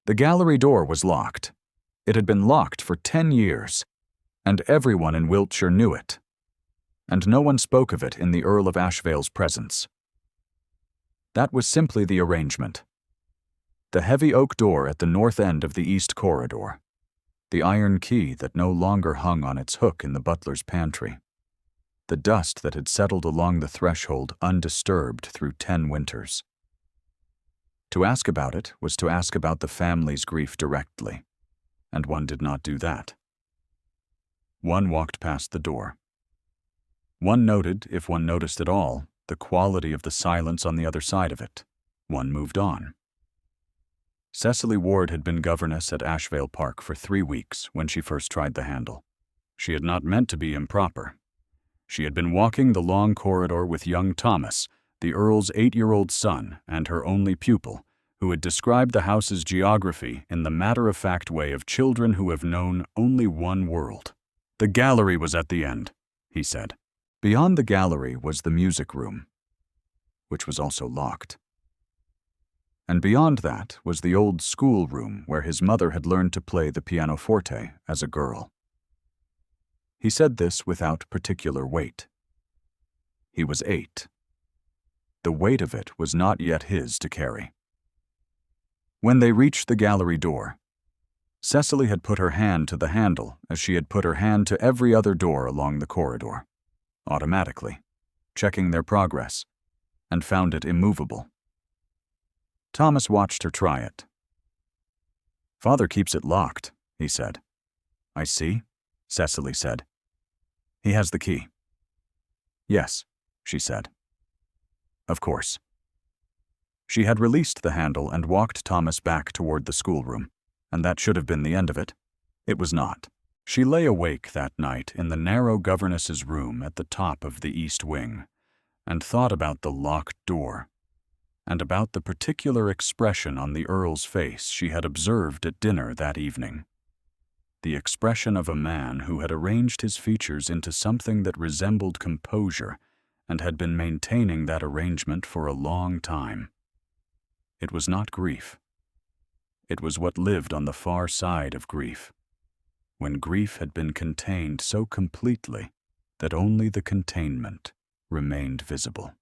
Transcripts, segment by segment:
The gallery door was locked. It had been locked for 10 years, and everyone in Wiltshire knew it. And no one spoke of it in the Earl of Ashvale's presence. That was simply the arrangement. The heavy oak door at the north end of the east corridor. The iron key that no longer hung on its hook in the butler's pantry. The dust that had settled along the threshold undisturbed through 10 winters. To ask about it was to ask about the family's grief directly, and one did not do that. One walked past the door. One noted, if one noticed at all, the quality of the silence on the other side of it. One moved on. Cecily Ward had been governess at Ashvale Park for 3 weeks when she first tried the handle. She had not meant to be improper. She had been walking the long corridor with young Thomas, the Earl's 8-year-old son and her only pupil, who had described the house's geography in the matter-of-fact way of children who have known only one world. The gallery was at the end, he said. Beyond the gallery was the music room, which was also locked. And beyond that was the old schoolroom where his mother had learned to play the pianoforte as a girl. He said this without particular weight. He was 8. The weight of it was not yet his to carry. When they reached the gallery door, Cecily had put her hand to the handle as she had put her hand to every other door along the corridor, automatically, checking their progress, and found it immovable. Thomas watched her try it. "Father keeps it locked," he said. "I see," Cecily said. "He has the key." "Yes," she said. "Of course." She had released the handle and walked Thomas back toward the schoolroom, and that should have been the end of it. It was not. She lay awake that night in the narrow governess's room at the top of the east wing, and thought about the locked door, and about the particular expression on the Earl's face she had observed at dinner that evening. The expression of a man who had arranged his features into something that resembled composure and had been maintaining that arrangement for a long time. It was not grief. It was what lived on the far side of grief, when grief had been contained so completely that only the containment remained visible.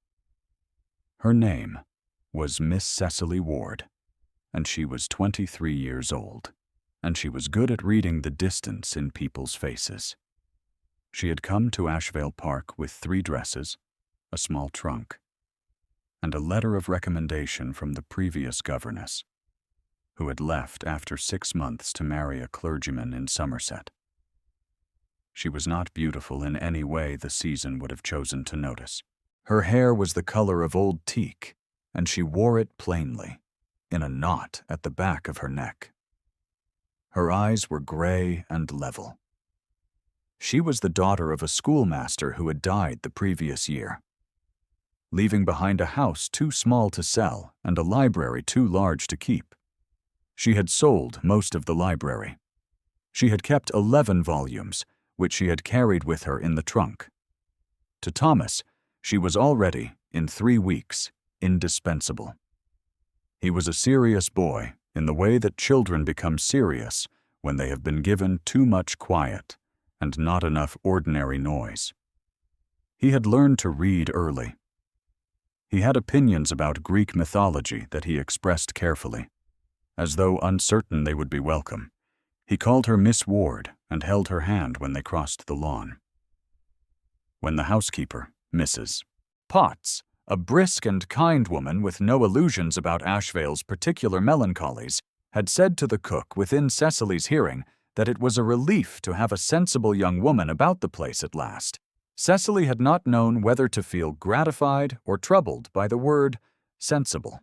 Her name was Miss Cecily Ward, and she was 23 years old, and she was good at reading the distance in people's faces. She had come to Ashvale Park with 3 dresses, a small trunk, and a letter of recommendation from the previous governess, who had left after 6 months to marry a clergyman in Somerset. She was not beautiful in any way the season would have chosen to notice. Her hair was the color of old teak, and she wore it plainly, in a knot at the back of her neck. Her eyes were gray and level. She was the daughter of a schoolmaster who had died the previous year, leaving behind a house too small to sell and a library too large to keep. She had sold most of the library. She had kept 11 volumes, which she had carried with her in the trunk. To Thomas, she was already, in 3 weeks, indispensable. He was a serious boy in the way that children become serious when they have been given too much quiet and not enough ordinary noise. He had learned to read early. He had opinions about Greek mythology that he expressed carefully, as though uncertain they would be welcome. He called her Miss Ward and held her hand when they crossed the lawn. When the housekeeper, Mrs. Potts, a brisk and kind woman with no illusions about Ashvale's particular melancholies, had said to the cook within Cecily's hearing that it was a relief to have a sensible young woman about the place at last, Cecily had not known whether to feel gratified or troubled by the word sensible.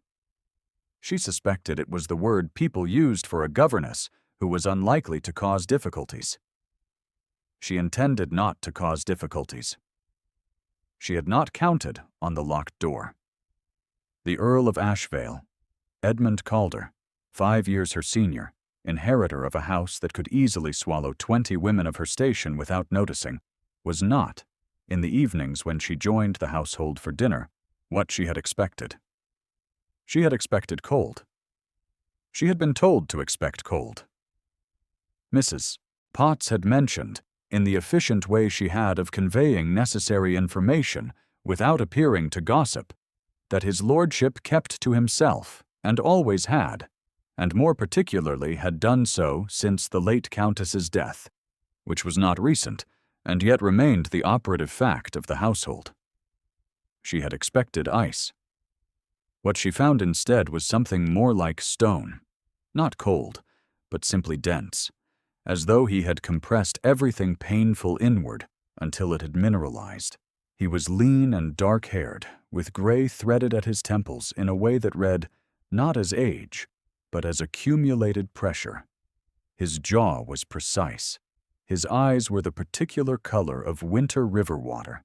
She suspected it was the word people used for a governess who was unlikely to cause difficulties. She intended not to cause difficulties. She had not counted on the locked door. The Earl of Ashvale, Edmund Calder, 5 years her senior, inheritor of a house that could easily swallow 20 women of her station without noticing, was not, in the evenings when she joined the household for dinner, what she had expected. She had expected cold. She had been told to expect cold. Mrs. Potts had mentioned, in the efficient way she had of conveying necessary information without appearing to gossip, that his lordship kept to himself, and always had, and more particularly had done so since the late Countess's death, which was not recent, and yet remained the operative fact of the household. She had expected ice. What she found instead was something more like stone, not cold, but simply dense, as though he had compressed everything painful inward until it had mineralized. He was lean and dark-haired, with gray threaded at his temples in a way that read, not as age, but as accumulated pressure. His jaw was precise. His eyes were the particular color of winter river water,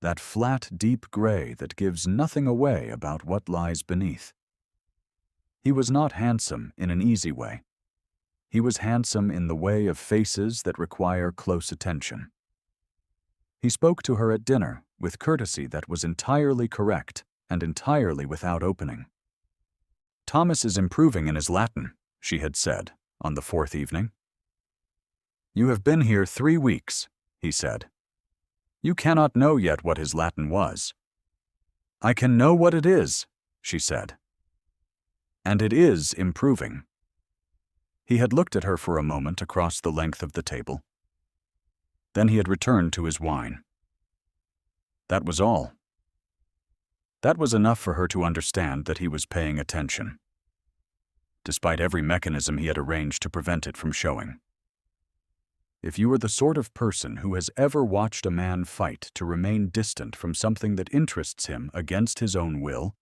that flat, deep gray that gives nothing away about what lies beneath. He was not handsome in an easy way. He was handsome in the way of faces that require close attention. He spoke to her at dinner with courtesy that was entirely correct and entirely without opening. "Thomas is improving in his Latin," she had said on the fourth evening. "You have been here 3 weeks," he said. "You cannot know yet what his Latin was." "I can know what it is," she said. "And it is improving." He had looked at her for a moment across the length of the table. Then he had returned to his wine. That was all. That was enough for her to understand that he was paying attention, despite every mechanism he had arranged to prevent it from showing. If you are the sort of person who has ever watched a man fight to remain distant from something that interests him against his own will,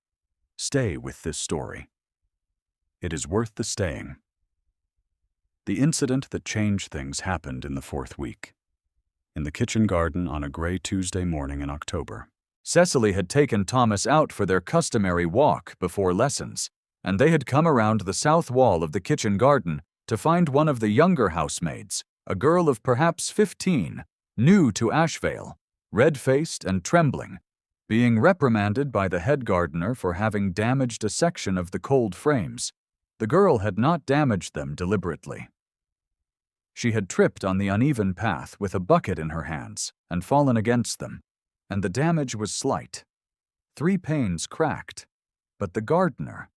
stay with this story. It is worth the staying. The incident that changed things happened in the 4th week. In the kitchen garden on a gray Tuesday morning in October. Cecily had taken Thomas out for their customary walk before lessons, and they had come around the south wall of the kitchen garden to find one of the younger housemaids, a girl of perhaps 15, new to Ashvale, red-faced and trembling, being reprimanded by the head gardener for having damaged a section of the cold frames. The girl had not damaged them deliberately. She had tripped on the uneven path with a bucket in her hands and fallen against them, and the damage was slight. 3 panes cracked, but the gardener,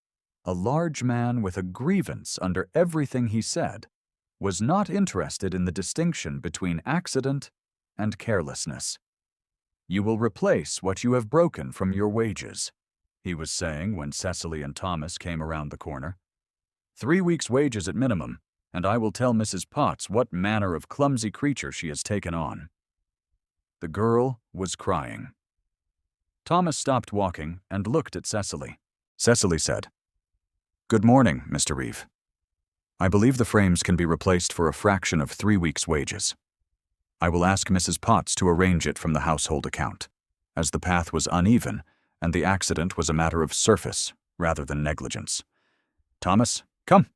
a large man with a grievance under everything he said, was not interested in the distinction between accident and carelessness. "You will replace what you have broken from your wages," he was saying when Cecily and Thomas came around the corner. 3 weeks' wages at minimum, and I will tell Mrs. Potts what manner of clumsy creature she has taken on. The girl was crying. Thomas stopped walking and looked at Cecily. Cecily said, "Good morning, Mr. Reeve. I believe the frames can be replaced for a fraction of 3 weeks' wages. I will ask Mrs. Potts to arrange it from the household account, as the path was uneven and the accident was a matter of surface rather than negligence. Thomas, come."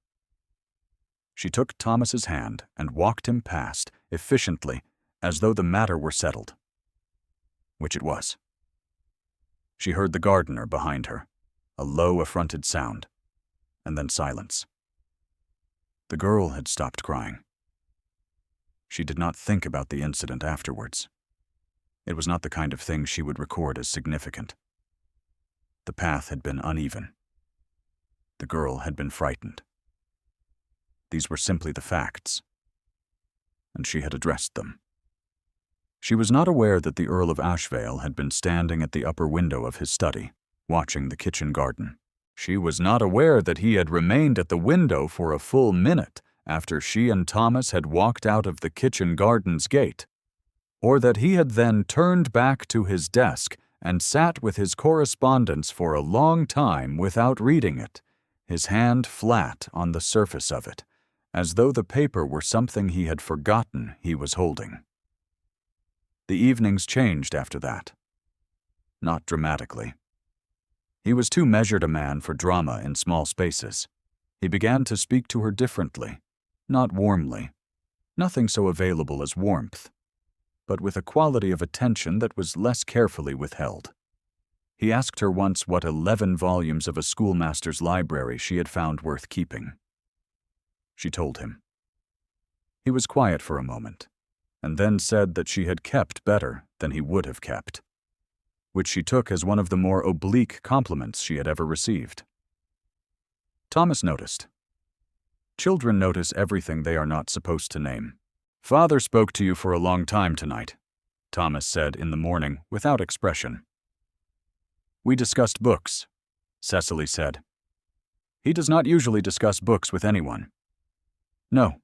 She took Thomas's hand and walked him past, efficiently, as though the matter were settled. Which it was. She heard the gardener behind her, a low, affronted sound, and then silence. The girl had stopped crying. She did not think about the incident afterwards. It was not the kind of thing she would record as significant. The path had been uneven. The girl had been frightened. These were simply the facts, and she had addressed them. She was not aware that the Earl of Ashvale had been standing at the upper window of his study, watching the kitchen garden. She was not aware that he had remained at the window for a full minute after she and Thomas had walked out of the kitchen garden's gate, or that he had then turned back to his desk and sat with his correspondence for a long time without reading it, his hand flat on the surface of it, as though the paper were something he had forgotten he was holding. The evenings changed after that. Not dramatically. He was too measured a man for drama in small spaces. He began to speak to her differently, not warmly, nothing so available as warmth, but with a quality of attention that was less carefully withheld. He asked her once what 11 volumes of a schoolmaster's library she had found worth keeping. she told him. He was quiet for a moment, and then said that she had kept better than he would have kept, which she took as one of the more oblique compliments she had ever received. Thomas noticed. Children notice everything they are not supposed to name. "Father spoke to you for a long time tonight," Thomas said in the morning without expression. "We discussed books," Cecily said. "He does not usually discuss books with anyone." "No,"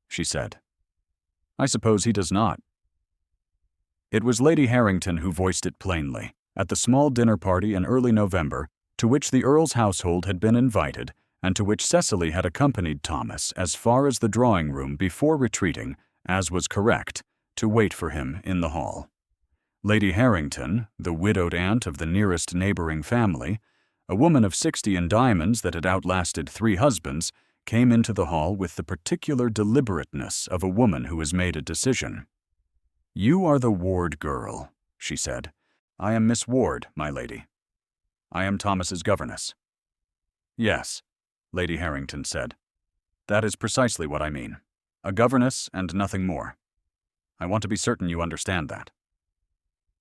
she said. "I suppose he does not." It was Lady Harrington who voiced it plainly, at the small dinner party in early November, to which the Earl's household had been invited, and to which Cecily had accompanied Thomas as far as the drawing-room before retreating, as was correct, to wait for him in the hall. Lady Harrington, the widowed aunt of the nearest neighboring family, a woman of 60 in diamonds that had outlasted 3 husbands, came into the hall with the particular deliberateness of a woman who has made a decision. "You are the Ward girl," she said. "I am Miss Ward, my lady. I am Thomas's governess." "Yes," Lady Harrington said. "That is precisely what I mean. A governess and nothing more. I want to be certain you understand that."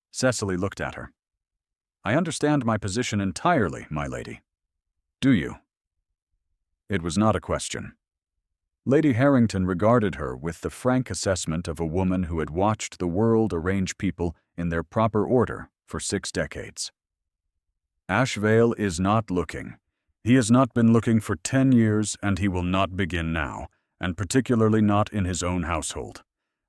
Cecily looked at her. "I understand my position entirely, my lady." "Do you?" It was not a question. Lady Harrington regarded her with the frank assessment of a woman who had watched the world arrange people in their proper order for 6 decades. "Ashvale is not looking. He has not been looking for 10 years, and he will not begin now, and particularly not in his own household.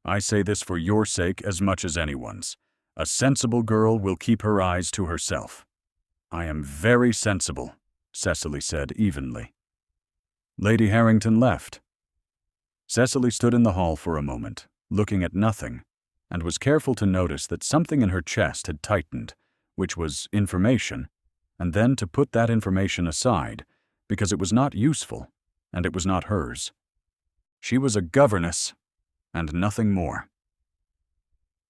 I say this for your sake as much as anyone's. A sensible girl will keep her eyes to herself." "I am very sensible," Cecily said evenly. Lady Harrington left. Cecily stood in the hall for a moment, looking at nothing, and was careful to notice that something in her chest had tightened, which was information, and then to put that information aside, because it was not useful, and it was not hers. She was a governess, and nothing more.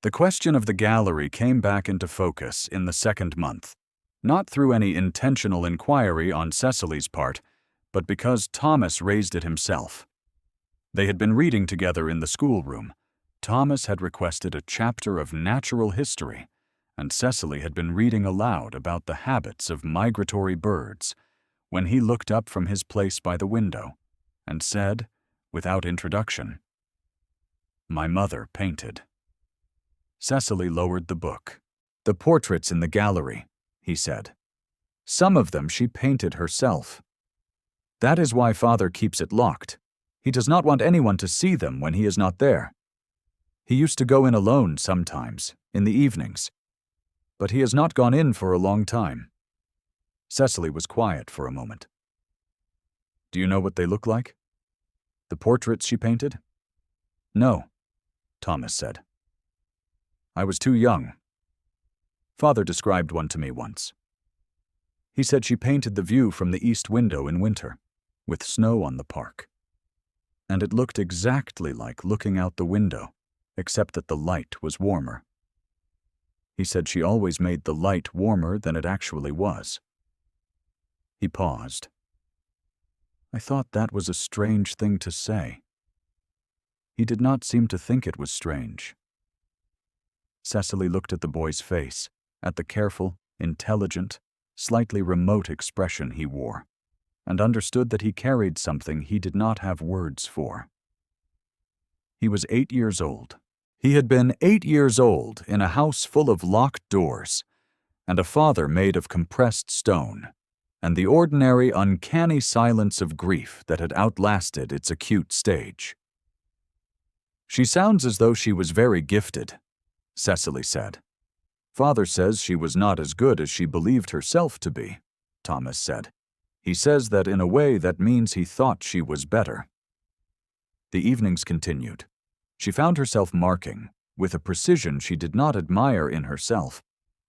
The question of the gallery came back into focus in the 2nd month, not through any intentional inquiry on Cecily's part, but because Thomas raised it himself. They had been reading together in the schoolroom. Thomas had requested a chapter of natural history, and Cecily had been reading aloud about the habits of migratory birds, when he looked up from his place by the window and said, without introduction, "My mother painted." Cecily lowered the book. "The portraits in the gallery," he said. "Some of them she painted herself. That is why Father keeps it locked. He does not want anyone to see them when he is not there. He used to go in alone sometimes, in the evenings, but he has not gone in for a long time." Cecily was quiet for a moment. "Do you know what they look like? The portraits she painted?" "No," Thomas said. "I was too young. Father described one to me once. He said she painted the view from the east window in winter, with snow on the park. And it looked exactly like looking out the window, except that the light was warmer. He said she always made the light warmer than it actually was." He paused. I thought that was a strange thing to say. He did not seem to think it was strange. Cecily looked at the boy's face, at the careful, intelligent, slightly remote expression he wore, and understood that he carried something he did not have words for. He was 8 years old. He had been 8 years old in a house full of locked doors, and a father made of compressed stone, and the ordinary uncanny silence of grief that had outlasted its acute stage. "She sounds as though she was very gifted," Cecily said. "Father says she was not as good as she believed herself to be," Thomas said. "He says that in a way that means he thought she was better." The evenings continued. She found herself marking, with a precision she did not admire in herself,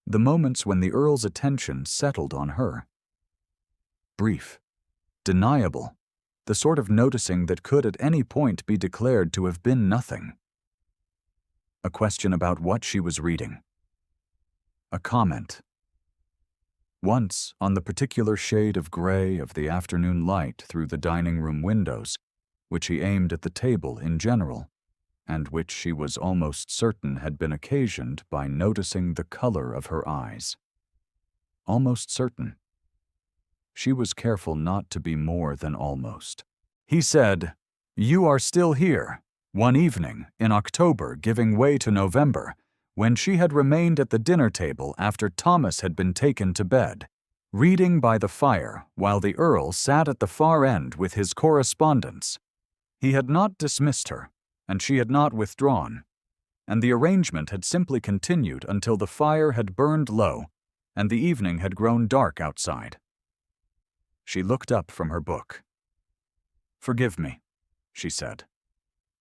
the moments when the Earl's attention settled on her. Brief, deniable, the sort of noticing that could at any point be declared to have been nothing. A question about what she was reading. A comment. Once, on the particular shade of gray of the afternoon light through the dining room windows, which he aimed at the table in general, and which she was almost certain had been occasioned by noticing the color of her eyes. Almost certain. She was careful not to be more than almost. He said, "You are still here," one evening in October giving way to November, when she had remained at the dinner table after Thomas had been taken to bed, reading by the fire while the Earl sat at the far end with his correspondence. He had not dismissed her, and she had not withdrawn, and the arrangement had simply continued until the fire had burned low and the evening had grown dark outside. She looked up from her book. "Forgive me," she said.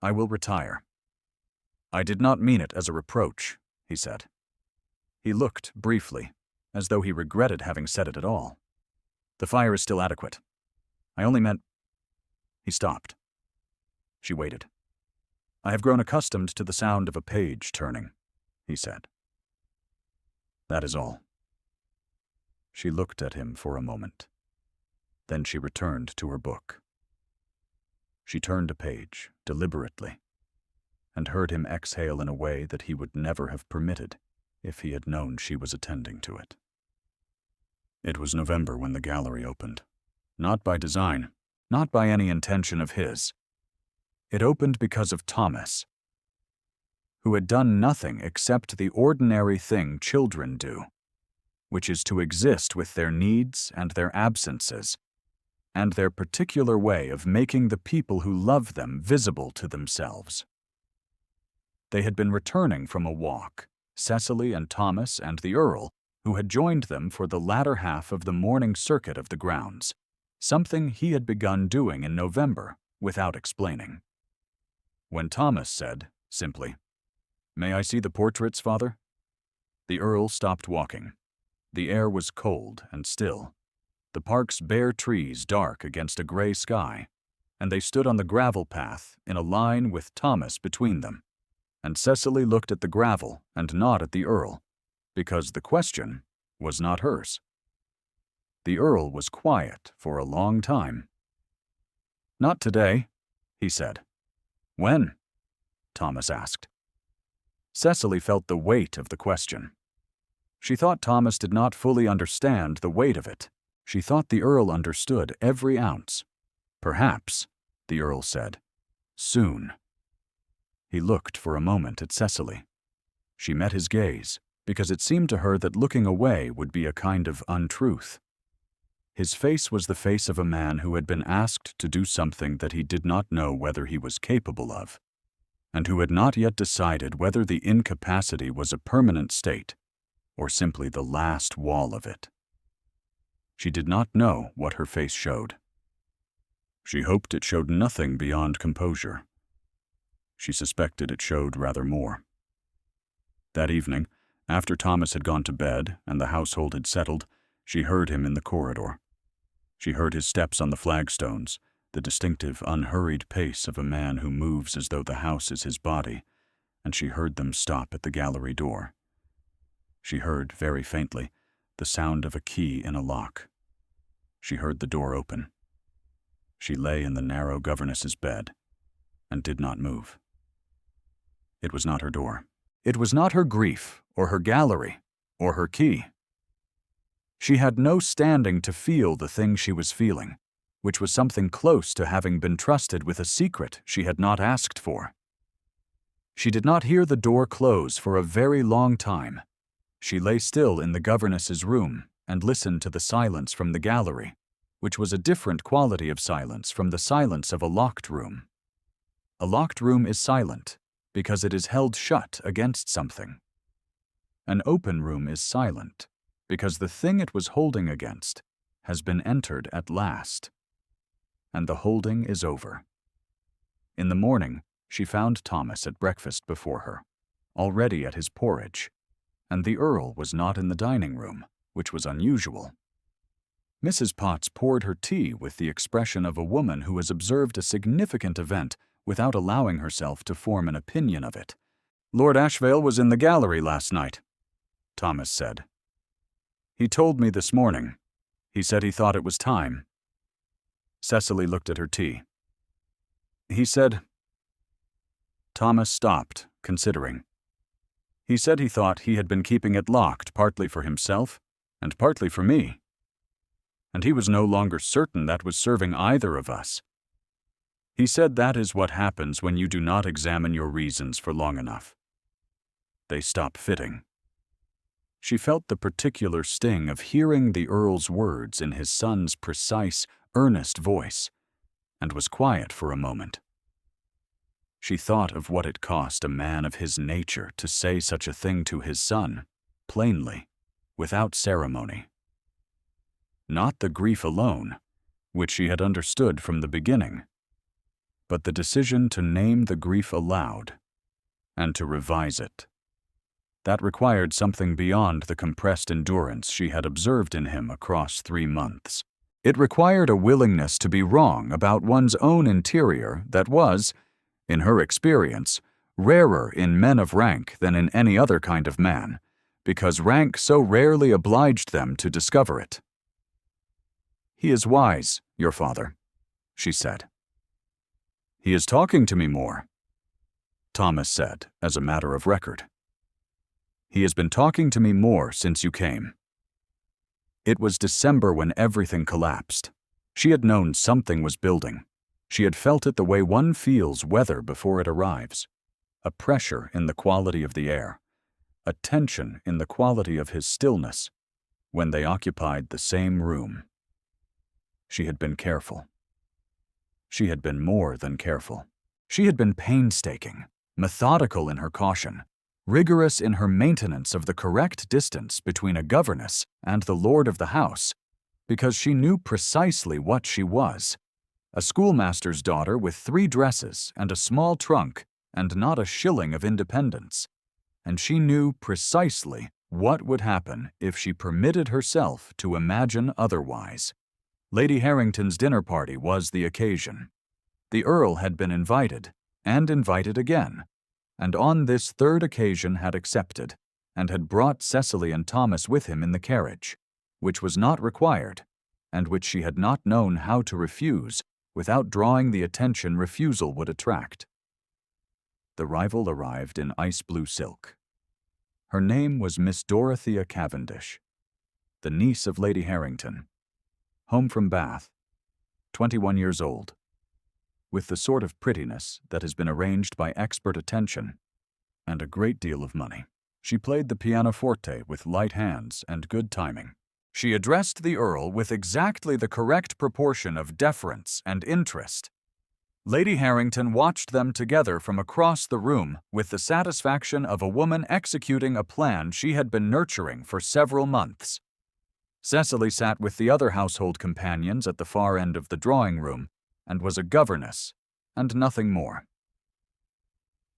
"I will retire." "I did not mean it as a reproach," he said. He looked briefly, as though he regretted having said it at all. "The fire is still adequate. I only meant—" He stopped. She waited. "I have grown accustomed to the sound of a page turning," he said. "That is all." She looked at him for a moment. Then she returned to her book. She turned a page, deliberately, and heard him exhale in a way that he would never have permitted if he had known she was attending to it. It was November when the gallery opened. Not by design, not by any intention of his. It opened because of Thomas, who had done nothing except the ordinary thing children do, which is to exist with their needs and their absences, and their particular way of making the people who love them visible to themselves. They had been returning from a walk, Cecily and Thomas and the Earl, who had joined them for the latter half of the morning circuit of the grounds, something he had begun doing in November without explaining. When Thomas said, simply, "May I see the portraits, Father?" the Earl stopped walking. The air was cold and still, the park's bare trees dark against a gray sky, and they stood on the gravel path in a line with Thomas between them, and Cecily looked at the gravel and not at the Earl, because the question was not hers. The Earl was quiet for a long time. "Not today," he said. "When?" Thomas asked. Cecily felt the weight of the question. She thought Thomas did not fully understand the weight of it. She thought the Earl understood every ounce. "Perhaps," the Earl said. "Soon." He looked for a moment at Cecily. She met his gaze, because it seemed to her that looking away would be a kind of untruth. His face was the face of a man who had been asked to do something that he did not know whether he was capable of, and who had not yet decided whether the incapacity was a permanent state or simply the last wall of it. She did not know what her face showed. She hoped it showed nothing beyond composure. She suspected it showed rather more. That evening, after Thomas had gone to bed and the household had settled, she heard him in the corridor. She heard his steps on the flagstones, the distinctive, unhurried pace of a man who moves as though the house is his body, and she heard them stop at the gallery door. She heard, very faintly, the sound of a key in a lock. She heard the door open. She lay in the narrow governess's bed and did not move. It was not her door. It was not her grief, or her gallery, or her key. She had no standing to feel the thing she was feeling, which was something close to having been trusted with a secret she had not asked for. She did not hear the door close for a very long time. She lay still in the governess's room and listened to the silence from the gallery, which was a different quality of silence from the silence of a locked room. A locked room is silent because it is held shut against something. An open room is silent because the thing it was holding against has been entered at last, and the holding is over. In the morning, she found Thomas at breakfast before her, already at his porridge, and the Earl was not in the dining room, which was unusual. Mrs. Potts poured her tea with the expression of a woman who has observed a significant event without allowing herself to form an opinion of it. "Lord Ashvale was in the gallery last night," Thomas said. "He told me this morning. He said he thought it was time." Cecily looked at her tea. He said. Thomas stopped, considering. He said he thought he had been keeping it locked partly for himself and partly for me. And he was no longer certain that was serving either of us. He said that is what happens when you do not examine your reasons for long enough. They stop fitting. She felt the particular sting of hearing the Earl's words in his son's precise, earnest voice, and was quiet for a moment. She thought of what it cost a man of his nature to say such a thing to his son, plainly, without ceremony. Not the grief alone, which she had understood from the beginning, but the decision to name the grief aloud and to revise it. That required something beyond the compressed endurance she had observed in him across 3 months. It required a willingness to be wrong about one's own interior that was, in her experience, rarer in men of rank than in any other kind of man, because rank so rarely obliged them to discover it. "He is wise, your father," she said. "He is talking to me more," Thomas said, as a matter of record. "He has been talking to me more since you came." It was December when everything collapsed. She had known something was building. She had felt it the way one feels weather before it arrives. A pressure in the quality of the air, a tension in the quality of his stillness, when they occupied the same room. She had been careful. She had been more than careful. She had been painstaking, methodical in her caution, rigorous in her maintenance of the correct distance between a governess and the lord of the house, because she knew precisely what she was, a schoolmaster's daughter with 3 dresses and a small trunk and not a shilling of independence, and she knew precisely what would happen if she permitted herself to imagine otherwise. Lady Harrington's dinner party was the occasion. The Earl had been invited, and invited again, and on this 3rd occasion had accepted, and had brought Cecily and Thomas with him in the carriage, which was not required, and which she had not known how to refuse without drawing the attention refusal would attract. The rival arrived in ice-blue silk. Her name was Miss Dorothea Cavendish, the niece of Lady Harrington, home from Bath, 21 years old, with the sort of prettiness that has been arranged by expert attention, and a great deal of money. She played the pianoforte with light hands and good timing. She addressed the Earl with exactly the correct proportion of deference and interest. Lady Harrington watched them together from across the room with the satisfaction of a woman executing a plan she had been nurturing for several months. Cecily sat with the other household companions at the far end of the drawing-room, and was a governess, and nothing more.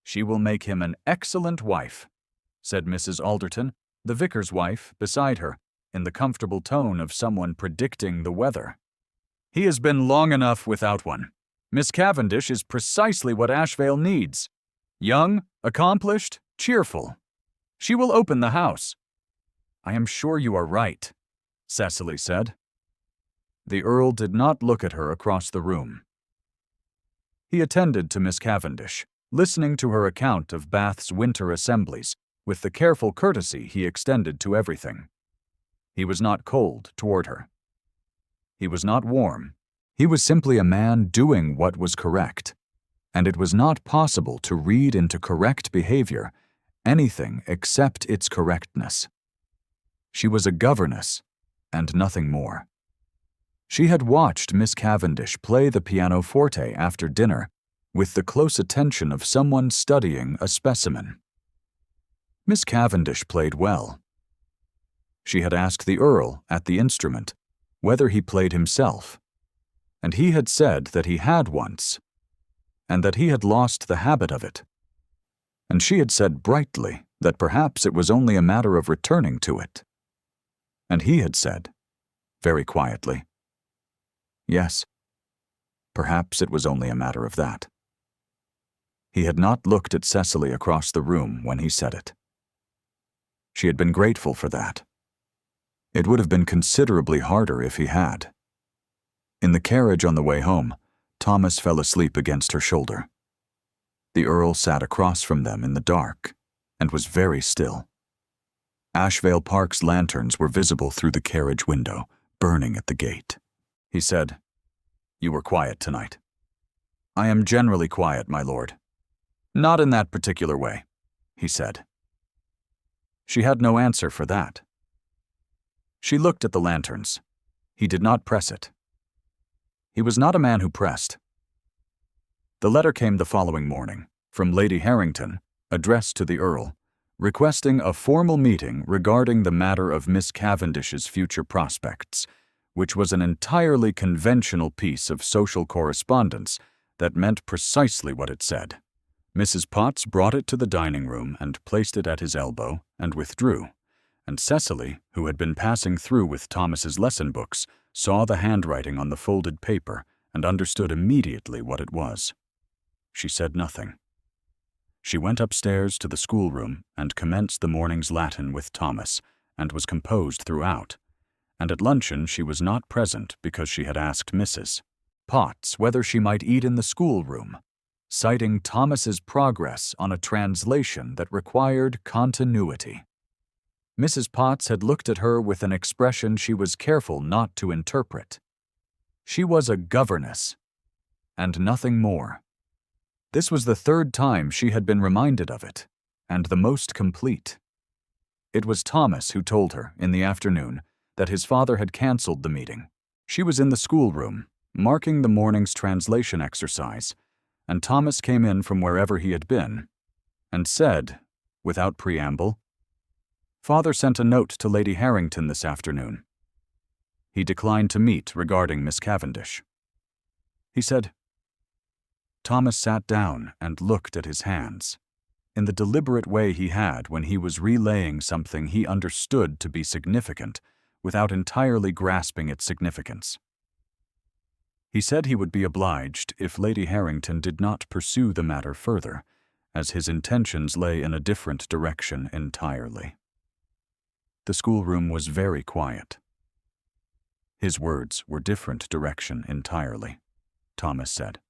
"She will make him an excellent wife," said Mrs. Alderton, the vicar's wife, beside her, in the comfortable tone of someone predicting the weather. "He has been long enough without one. Miss Cavendish is precisely what Ashvale needs. Young, accomplished, cheerful. She will open the house." "I am sure you are right," Cecily said. The Earl did not look at her across the room. He attended to Miss Cavendish, listening to her account of Bath's winter assemblies with the careful courtesy he extended to everything. He was not cold toward her. He was not warm. He was simply a man doing what was correct, and it was not possible to read into correct behavior anything except its correctness. She was a governess, and nothing more. She had watched Miss Cavendish play the pianoforte after dinner with the close attention of someone studying a specimen. Miss Cavendish played well. She had asked the Earl at the instrument whether he played himself, and he had said that he had once, and that he had lost the habit of it. And she had said brightly that perhaps it was only a matter of returning to it. And he had said, very quietly, yes, perhaps it was only a matter of that. He had not looked at Cecily across the room when he said it. She had been grateful for that. It would have been considerably harder if he had. In the carriage on the way home, Thomas fell asleep against her shoulder. The Earl sat across from them in the dark and was very still. Ashvale Park's lanterns were visible through the carriage window, burning at the gate. He said, "You were quiet tonight." "I am generally quiet, my lord." "Not in that particular way," he said. She had no answer for that. She looked at the lanterns. He did not press it. He was not a man who pressed. The letter came the following morning from Lady Harrington, addressed to the Earl, requesting a formal meeting regarding the matter of Miss Cavendish's future prospects, which was an entirely conventional piece of social correspondence that meant precisely what it said. Mrs. Potts brought it to the dining room and placed it at his elbow and withdrew, and Cecily, who had been passing through with Thomas's lesson books, saw the handwriting on the folded paper and understood immediately what it was. She said nothing. She went upstairs to the schoolroom and commenced the morning's Latin with Thomas, and was composed throughout, and at luncheon she was not present because she had asked Mrs. Potts whether she might eat in the schoolroom, citing Thomas's progress on a translation that required continuity. Mrs. Potts had looked at her with an expression she was careful not to interpret. She was a governess, and nothing more. This was the third time she had been reminded of it, and the most complete. It was Thomas who told her, in the afternoon, that his father had cancelled the meeting. She was in the schoolroom, marking the morning's translation exercise, and Thomas came in from wherever he had been, and said, without preamble, "Father sent a note to Lady Harrington this afternoon. He declined to meet regarding Miss Cavendish." He said. Thomas sat down and looked at his hands, in the deliberate way he had when he was relaying something he understood to be significant without entirely grasping its significance. He said he would be obliged if Lady Harrington did not pursue the matter further, as his intentions lay in a different direction entirely. The schoolroom was very quiet. His words were different direction entirely, Thomas said.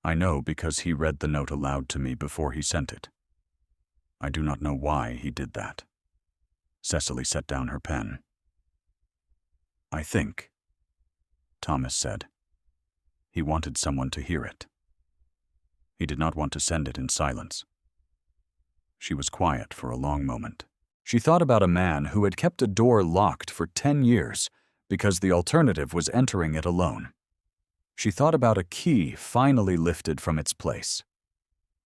I know because he read the note aloud to me before he sent it. I do not know why he did that. Cecily set down her pen. I think, Thomas said, he wanted someone to hear it. He did not want to send it in silence. She was quiet for a long moment. She thought about a man who had kept a door locked for 10 years because the alternative was entering it alone. She thought about a key finally lifted from its place.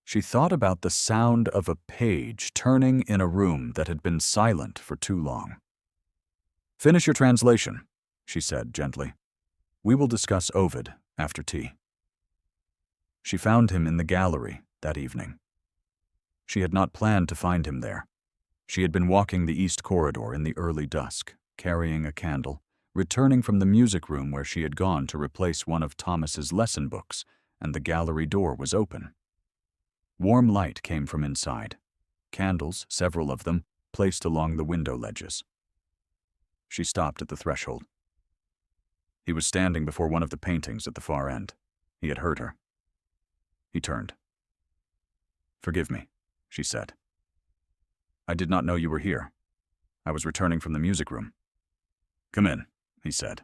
She thought about the sound of a page turning in a room that had been silent for too long. Finish your translation, she said gently. We will discuss Ovid after tea. She found him in the gallery that evening. She had not planned to find him there. She had been walking the east corridor in the early dusk, carrying a candle, returning from the music room where she had gone to replace one of Thomas's lesson books, and the gallery door was open. Warm light came from inside, candles, several of them, placed along the window ledges. She stopped at the threshold. He was standing before one of the paintings at the far end. He had heard her. He turned. Forgive me, she said. I did not know you were here. I was returning from the music room. Come in, he said.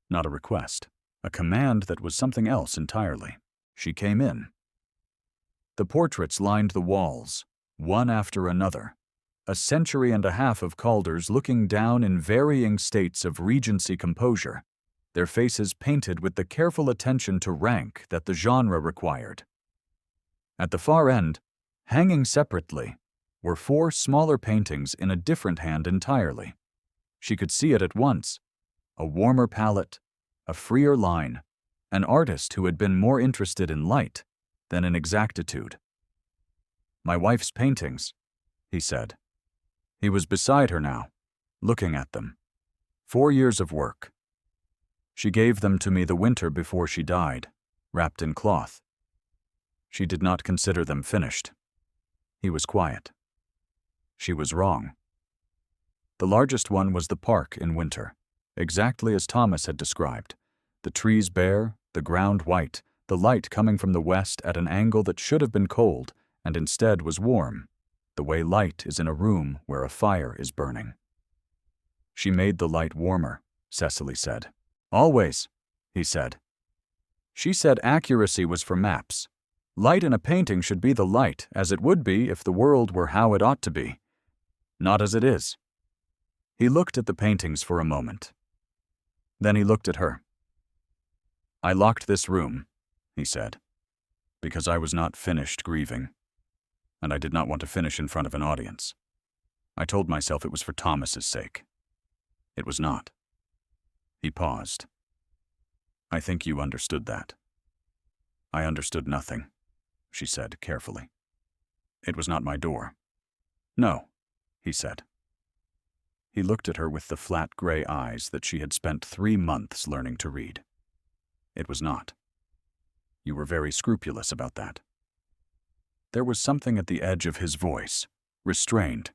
Not a request, a command that was something else entirely. She came in. The portraits lined the walls, one after another, a century and a half of Calders looking down in varying states of Regency composure, their faces painted with the careful attention to rank that the genre required. At the far end, hanging separately, were 4 smaller paintings in a different hand entirely. She could see it at once. A warmer palette, a freer line, an artist who had been more interested in light than in exactitude. My wife's paintings, he said. He was beside her now, looking at them. 4 years of work. She gave them to me the winter before she died, wrapped in cloth. She did not consider them finished. He was quiet. She was wrong. The largest one was the park in winter, exactly as Thomas had described, the trees bare, the ground white, the light coming from the west at an angle that should have been cold and instead was warm, the way light is in a room where a fire is burning. She made the light warmer, Cecily said. Always, he said. She said accuracy was for maps. Light in a painting should be the light, as it would be if the world were how it ought to be. Not as it is. He looked at the paintings for a moment. Then he looked at her. I locked this room, he said, because I was not finished grieving, and I did not want to finish in front of an audience. I told myself it was for Thomas's sake. It was not. He paused. I think you understood that. I understood nothing, she said carefully. It was not my door. No, he said. He looked at her with the flat gray eyes that she had spent 3 months learning to read. It was not. You were very scrupulous about that. There was something at the edge of his voice, restrained,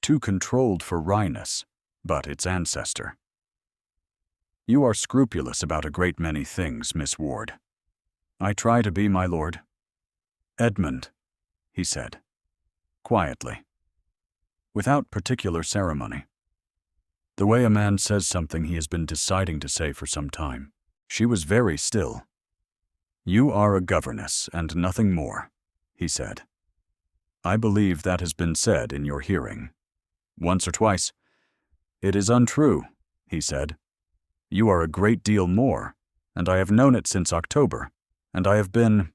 too controlled for wryness, but its ancestor. You are scrupulous about a great many things, Miss Ward. I try to be, my lord. Edmund, he said, quietly, without particular ceremony. The way a man says something he has been deciding to say for some time. She was very still. You are a governess and nothing more, he said. I believe that has been said in your hearing. Once or twice. It is untrue, he said. You are a great deal more, and I have known it since October, and I have been...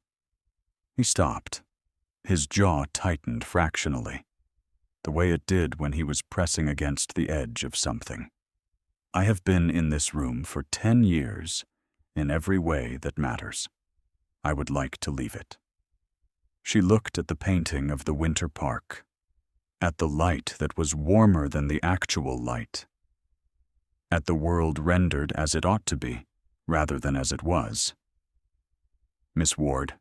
He stopped. His jaw tightened fractionally, the way it did when he was pressing against the edge of something. I have been in this room for 10 years, in every way that matters. I would like to leave it. She looked at the painting of the Winter Park, at the light that was warmer than the actual light, at the world rendered as it ought to be, rather than as it was. Miss Ward,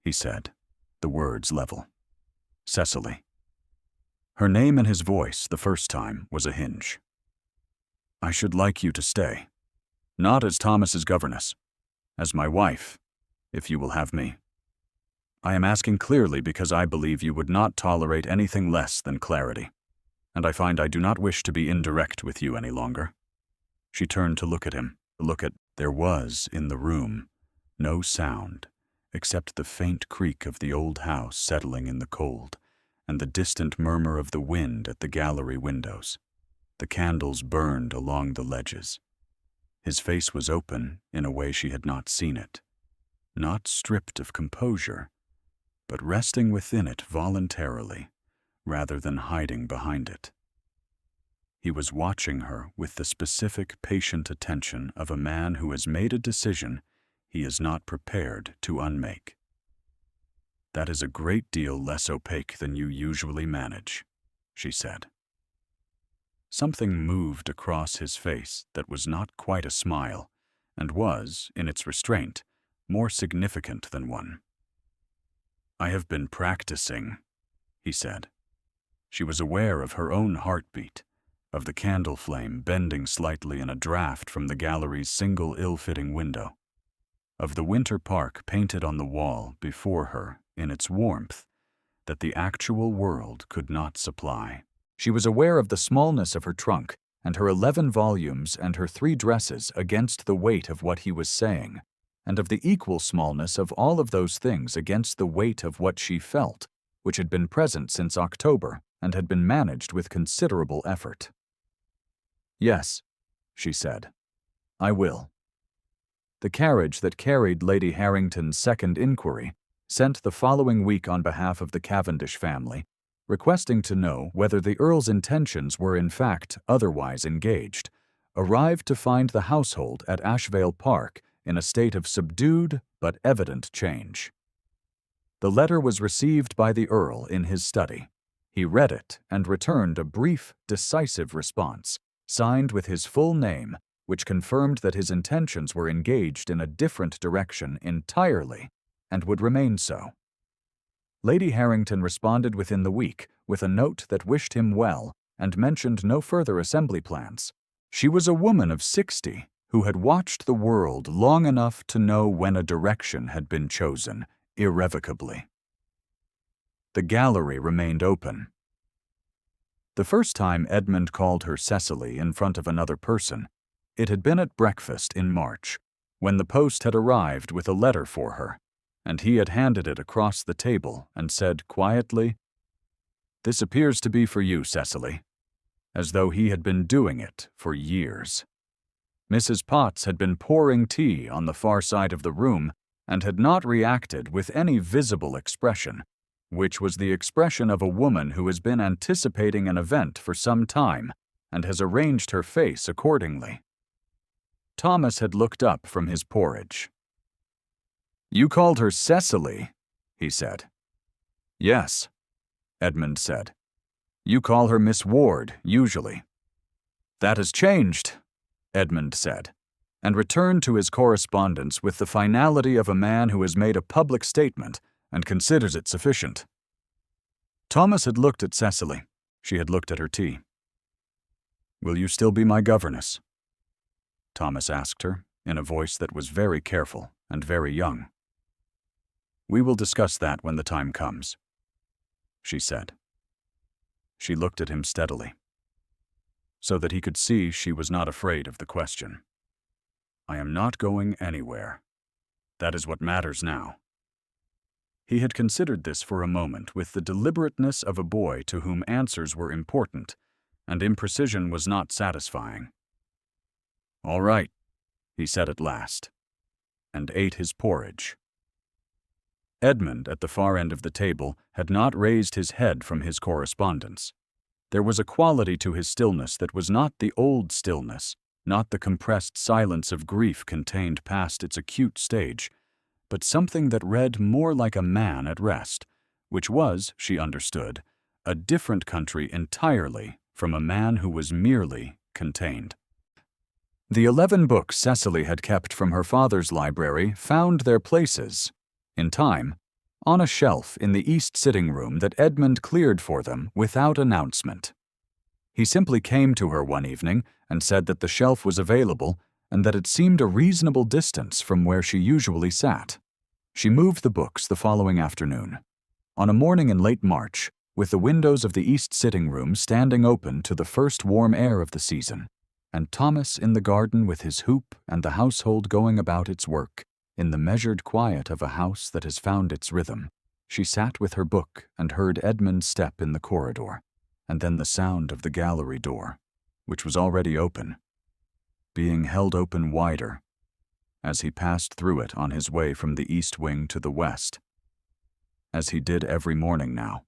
he said, the words level. Cecily. Her name and his voice the first time was a hinge. I should like you to stay, not as Thomas's governess, as my wife, if you will have me. I am asking clearly because I believe you would not tolerate anything less than clarity, and I find I do not wish to be indirect with you any longer. She turned to look at him, there was in the room no sound except the faint creak of the old house settling in the cold and the distant murmur of the wind at the gallery windows. The candles burned along the ledges. His face was open in a way she had not seen it, not stripped of composure, but resting within it voluntarily, rather than hiding behind it. He was watching her with the specific, patient attention of a man who has made a decision he is not prepared to unmake. That is a great deal less opaque than you usually manage, she said. Something moved across his face that was not quite a smile, and was, in its restraint, more significant than one. I have been practicing, he said. She was aware of her own heartbeat, of the candle flame bending slightly in a draught from the gallery's single ill-fitting window, of the Winter Park painted on the wall before her in its warmth that the actual world could not supply. She was aware of the smallness of her trunk and her 11 volumes and her 3 dresses against the weight of what he was saying, and of the equal smallness of all of those things against the weight of what she felt, which had been present since October and had been managed with considerable effort. Yes, she said, I will. The carriage that carried Lady Harrington's second inquiry, sent the following week on behalf of the Cavendish family, requesting to know whether the Earl's intentions were in fact otherwise engaged, arrived to find the household at Ashvale Park in a state of subdued but evident change. The letter was received by the Earl in his study. He read it and returned a brief, decisive response, signed with his full name, which confirmed that his intentions were engaged in a different direction entirely and would remain so. Lady Harrington responded within the week with a note that wished him well and mentioned no further assembly plans. She was a woman of 60 who had watched the world long enough to know when a direction had been chosen, irrevocably. The gallery remained open. The first time Edmund called her Cecily in front of another person, it had been at breakfast in March, when the post had arrived with a letter for her, and he had handed it across the table and said quietly, "This appears to be for you, Cecily," as though he had been doing it for years. Mrs. Potts had been pouring tea on the far side of the room and had not reacted with any visible expression, which was the expression of a woman who has been anticipating an event for some time and has arranged her face accordingly. Thomas had looked up from his porridge. "You called her Cecily," he said. "Yes," Edmund said. "You call her Miss Ward, usually." "That has changed," Edmund said, and returned to his correspondence with the finality of a man who has made a public statement and considers it sufficient. Thomas had looked at Cecily. She had looked at her tea. "Will you still be my governess?" Thomas asked her, in a voice that was very careful and very young. "We will discuss that when the time comes," she said. She looked at him steadily, so that he could see she was not afraid of the question. "I am not going anywhere. That is what matters now." He had considered this for a moment with the deliberateness of a boy to whom answers were important, and imprecision was not satisfying. "All right," he said at last, and ate his porridge. Edmund, at the far end of the table, had not raised his head from his correspondence. There was a quality to his stillness that was not the old stillness, not the compressed silence of grief contained past its acute stage, but something that read more like a man at rest, which was, she understood, a different country entirely from a man who was merely contained. The 11 books Cecily had kept from her father's library found their places, in time, on a shelf in the east sitting room that Edmund cleared for them without announcement. He simply came to her one evening and said that the shelf was available and that it seemed a reasonable distance from where she usually sat. She moved the books the following afternoon, on a morning in late March, with the windows of the east sitting room standing open to the first warm air of the season, and Thomas in the garden with his hoop and the household going about its work, in the measured quiet of a house that has found its rhythm. She sat with her book and heard Edmund's step in the corridor, and then the sound of the gallery door, which was already open, being held open wider, as he passed through it on his way from the east wing to the west, as he did every morning now,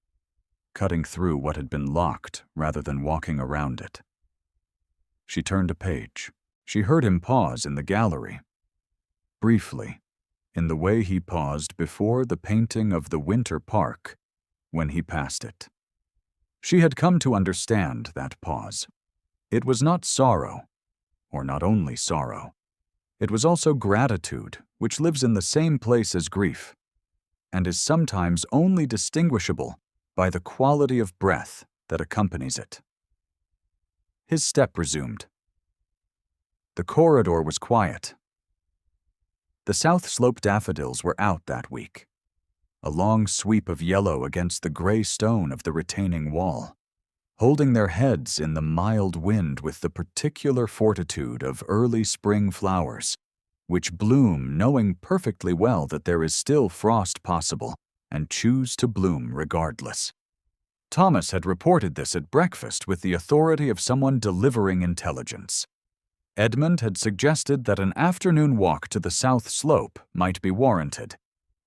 cutting through what had been locked rather than walking around it. She turned a page. She heard him pause in the gallery, briefly, in the way he paused before the painting of the Winter Park when he passed it. She had come to understand that pause. It was not sorrow, or not only sorrow. It was also gratitude, which lives in the same place as grief, and is sometimes only distinguishable by the quality of breath that accompanies it. His step resumed. The corridor was quiet. The South Slope daffodils were out that week, a long sweep of yellow against the gray stone of the retaining wall, holding their heads in the mild wind with the particular fortitude of early spring flowers, which bloom knowing perfectly well that there is still frost possible and choose to bloom regardless. Thomas had reported this at breakfast with the authority of someone delivering intelligence. Edmund had suggested that an afternoon walk to the South Slope might be warranted.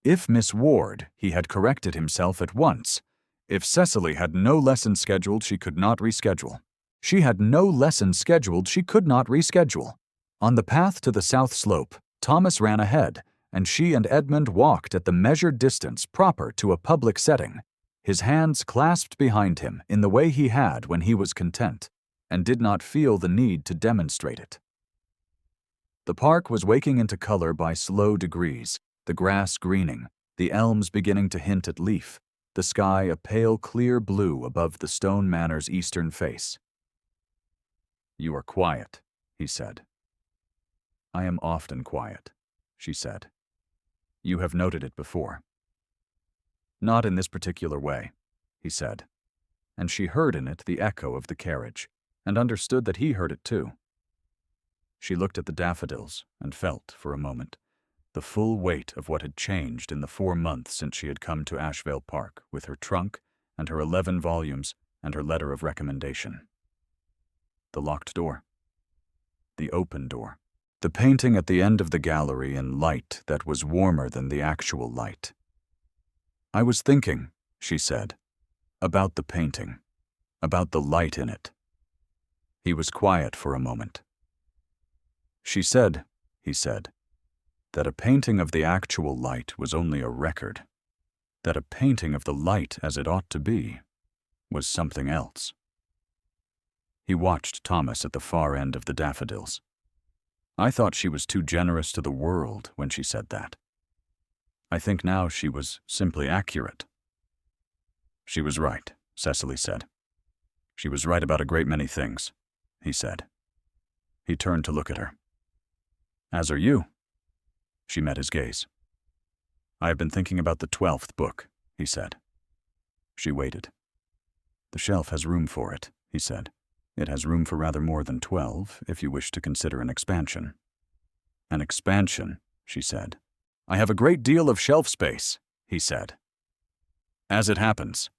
If Miss Ward, he had corrected himself at once. If Cecily had no lesson scheduled, she could not reschedule. She had no lesson scheduled, she could not reschedule. On the path to the South Slope, Thomas ran ahead, and she and Edmund walked at the measured distance proper to a public setting, his hands clasped behind him in the way he had when he was content, and did not feel the need to demonstrate it. The park was waking into color by slow degrees, the grass greening, the elms beginning to hint at leaf, the sky a pale clear blue above the stone manor's eastern face. "You are quiet," he said. I am often quiet, she said. You have noted it before. Not in this particular way, he said, and she heard in it the echo of the carriage, and understood that he heard it too. She looked at the daffodils and felt, for a moment, the full weight of what had changed in the 4 months since she had come to Ashvale Park with her trunk and her 11 volumes and her letter of recommendation. The locked door. The open door. The painting at the end of the gallery in light that was warmer than the actual light. I was thinking, she said, about the painting, about the light in it. He was quiet for a moment. She said, he said, that a painting of the actual light was only a record, that a painting of the light as it ought to be was something else. He watched Thomas at the far end of the daffodils. I thought she was too generous to the world when she said that. I think now she was simply accurate. She was right, Cecily said. She was right about a great many things, he said. He turned to look at her. As are you. She met his gaze. I have been thinking about the 12th book, he said. She waited. The shelf has room for it, he said. It has room for rather more than 12, if you wish to consider an expansion. An expansion, she said. I have a great deal of shelf space, he said. As it happens.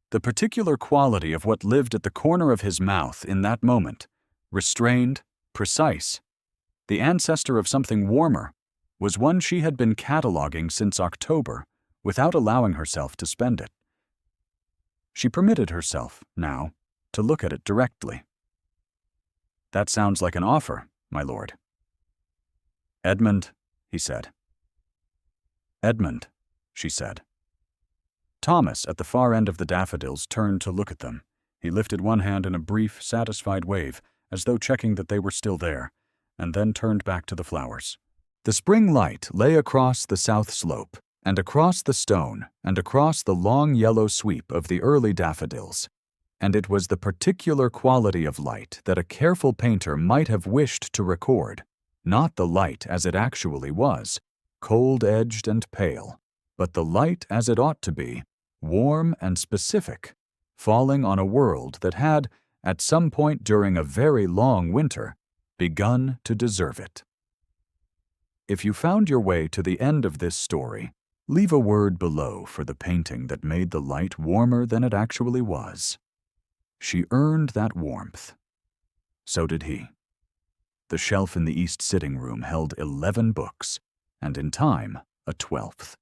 The particular quality of what lived at the corner of his mouth in that moment, restrained, precise, the ancestor of something warmer, was one she had been cataloging since October without allowing herself to spend it. She permitted herself, now, to look at it directly. That sounds like an offer, my lord. Edmund, he said. Edmund, she said. Thomas, at the far end of the daffodils, turned to look at them. He lifted one hand in a brief, satisfied wave, as though checking that they were still there, and then turned back to the flowers. The spring light lay across the south slope, and across the stone, and across the long yellow sweep of the early daffodils, and it was the particular quality of light that a careful painter might have wished to record, not the light as it actually was, cold-edged and pale, but the light as it ought to be, warm and specific, falling on a world that had, at some point during a very long winter, begun to deserve it. If you found your way to the end of this story, leave a word below for the painting that made the light warmer than it actually was. She earned that warmth. So did he. The shelf in the east sitting room held 11 books, and in time, a 12th.